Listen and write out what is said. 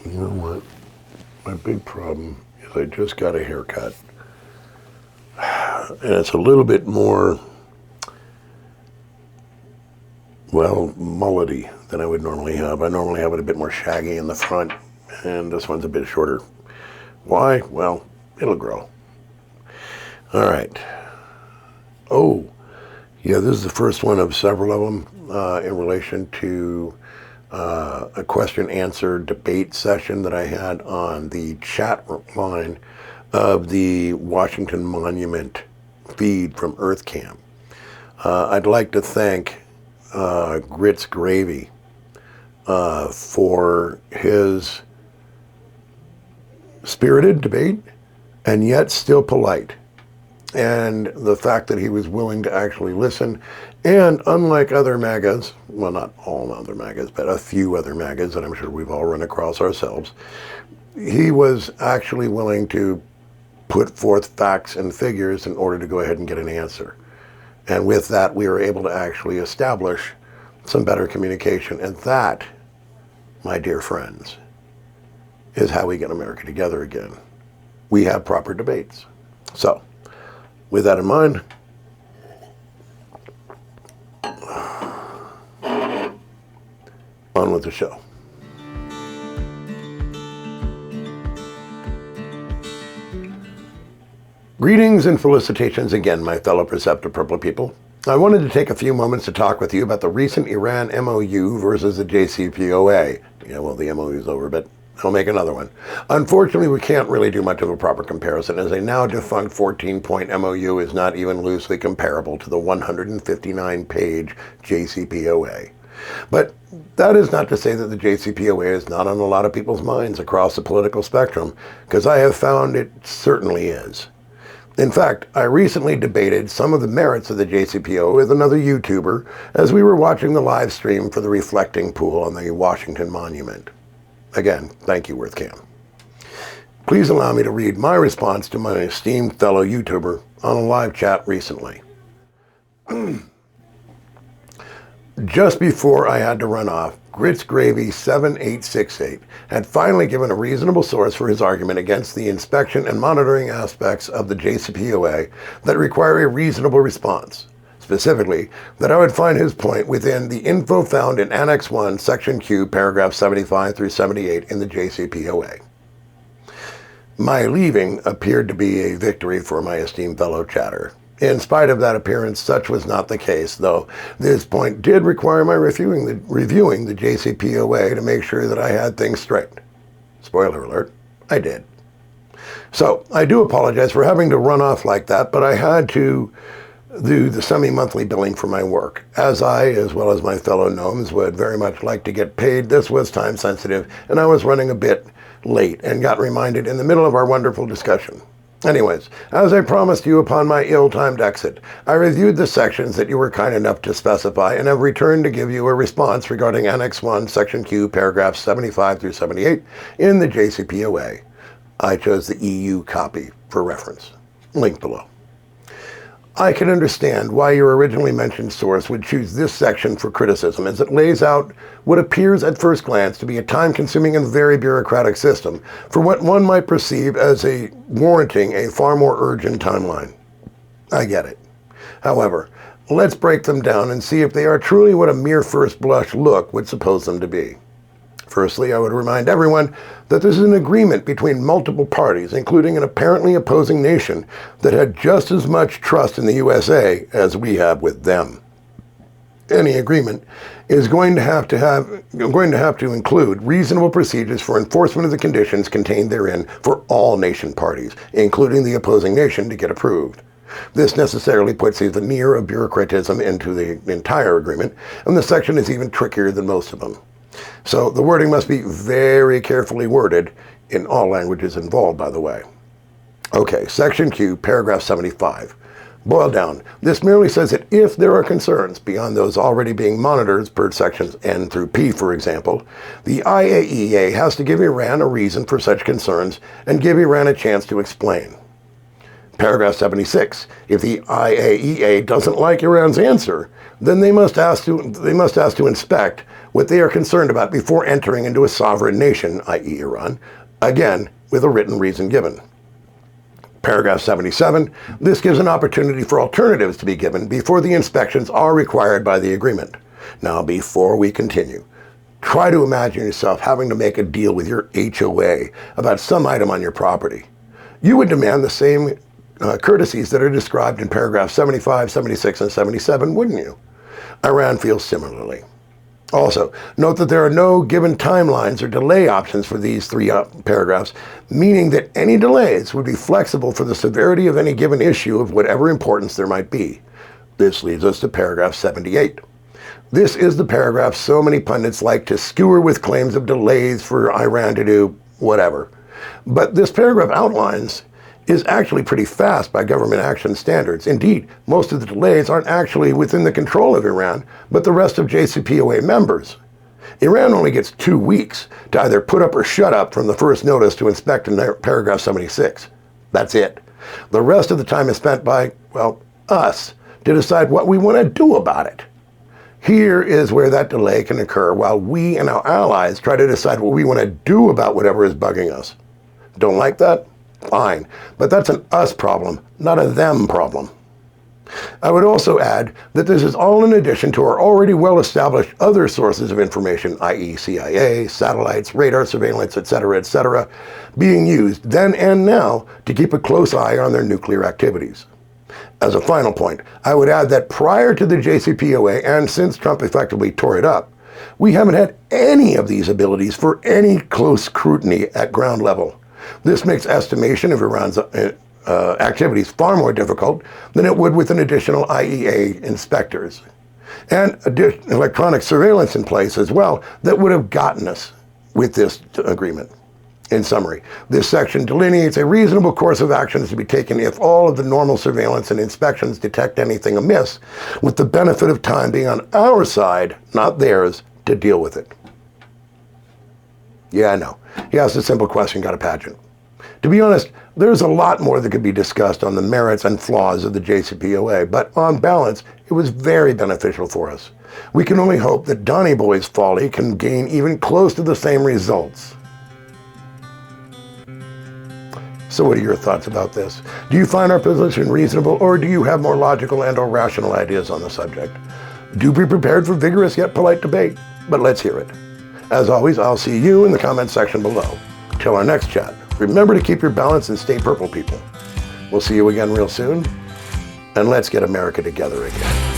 You know what? My big problem is I just got a haircut. And it's a little bit more, well, mullety than I would normally have. I normally have it a bit more shaggy in the front, and this one's a bit shorter. Why? Well, it'll grow. All right. Oh, yeah, this is the first one of several of them in relation to a question-answer debate session that I had on the chat line of the Washington Monument feed from Earthcam. I'd like to thank Grits Gravy for his spirited debate and yet still polite. And the fact that he was willing to actually listen. And unlike other MAGAs, well, not all other MAGAs, but a few other MAGAs that I'm sure we've all run across ourselves, he was actually willing to put forth facts and figures in order to go ahead and get an answer. And with that, we were able to actually establish some better communication. And that, my dear friends, is how we get America together again. We have proper debates. So, with that in mind, on with the show. Greetings and felicitations again, my fellow perceptive purple people. I wanted to take a few moments to talk with you about the recent Iran MOU versus the JCPOA. Yeah, well, the MOU is over, but I'll make another one. Unfortunately, we can't really do much of a proper comparison, as a now defunct 14-point MOU is not even loosely comparable to the 159-page JCPOA. But that is not to say that the JCPOA is not on a lot of people's minds across the political spectrum, because I have found it certainly is. In fact, I recently debated some of the merits of the JCPOA with another YouTuber as we were watching the live stream for the reflecting pool on the Washington Monument. Again, thank you, Earthcam. Please allow me to read my response to my esteemed fellow YouTuber on a live chat recently. Just before I had to run off, Grits Gravy 7868 had finally given a reasonable source for his argument against the inspection and monitoring aspects of the JCPOA that require a reasonable response. Specifically, that I would find his point within the info found in Annex 1, Section Q, paragraph 75 through 78 in the JCPOA. My leaving appeared to be a victory for my esteemed fellow chatter. In spite of that appearance, such was not the case, though this point did require my reviewing the JCPOA to make sure that I had things straight. Spoiler alert, I did. So, I do apologize for having to run off like that, but I had to do the semi-monthly billing for my work. As I, as well as my fellow gnomes, would very much like to get paid, this was time sensitive, and I was running a bit late and got reminded in the middle of our wonderful discussion. Anyways, as I promised you upon my ill-timed exit, I reviewed the sections that you were kind enough to specify and have returned to give you a response regarding Annex 1, Section Q, paragraphs 75 through 78 in the JCPOA. I chose the EU copy for reference. Link below. I can understand why your originally mentioned source would choose this section for criticism, as it lays out what appears at first glance to be a time-consuming and very bureaucratic system for what one might perceive as warranting a far more urgent timeline. I get it. However, let's break them down and see if they are truly what a mere first blush look would suppose them to be. Firstly, I would remind everyone that this is an agreement between multiple parties, including an apparently opposing nation that had just as much trust in the USA as we have with them. Any agreement is going to have to include reasonable procedures for enforcement of the conditions contained therein for all nation parties, including the opposing nation, to get approved. This necessarily puts a veneer of bureaucratism into the entire agreement, and the section is even trickier than most of them. So the wording must be very carefully worded in all languages involved, by the way. Okay, Section Q, paragraph 75. Boiled down, this merely says that if there are concerns beyond those already being monitored per sections N through P, for example, the IAEA has to give Iran a reason for such concerns and give Iran a chance to explain. Paragraph 76, if the IAEA doesn't like Iran's answer, then they must ask to inspect what they are concerned about before entering into a sovereign nation, i.e. Iran, again, with a written reason given. Paragraph 77, this gives an opportunity for alternatives to be given before the inspections are required by the agreement. Now, before we continue, try to imagine yourself having to make a deal with your HOA about some item on your property. You would demand the same courtesies that are described in paragraphs 75, 76, and 77, wouldn't you? Iran feels similarly. Also, note that there are no given timelines or delay options for these three paragraphs, meaning that any delays would be flexible for the severity of any given issue of whatever importance there might be. This leads us to paragraph 78. This is the paragraph so many pundits like to skewer with claims of delays for Iran to do whatever. But this paragraph outlines is actually pretty fast by government action standards. Indeed, most of the delays aren't actually within the control of Iran, but the rest of JCPOA members. Iran only gets 2 weeks to either put up or shut up from the first notice to inspect in paragraph 76. That's it. The rest of the time is spent by, well, us, to decide what we want to do about it. Here is where that delay can occur while we and our allies try to decide what we want to do about whatever is bugging us. Don't like that? Fine, but that's an us problem, not a them problem. I would also add that this is all in addition to our already well-established other sources of information, i.e. CIA, satellites, radar surveillance, etc., being used then and now to keep a close eye on their nuclear activities. As a final point, I would add that prior to the JCPOA and since Trump effectively tore it up, we haven't had any of these abilities for any close scrutiny at ground level. This makes estimation of Iran's activities far more difficult than it would with an additional IEA inspectors. And electronic surveillance in place as well that would have gotten us with this agreement. In summary, this section delineates a reasonable course of actions to be taken if all of the normal surveillance and inspections detect anything amiss, with the benefit of time being on our side, not theirs, to deal with it. Yeah, I know. He asked a simple question, got a pageant. To be honest, there's a lot more that could be discussed on the merits and flaws of the JCPOA, but on balance, it was very beneficial for us. We can only hope that Donny Boy's folly can gain even close to the same results. So what are your thoughts about this? Do you find our position reasonable, or do you have more logical and or rational ideas on the subject? Do be prepared for vigorous yet polite debate, but let's hear it. As always, I'll see you in the comment section below. Till our next chat, remember to keep your balance and stay purple, people. We'll see you again real soon, and let's get America together again.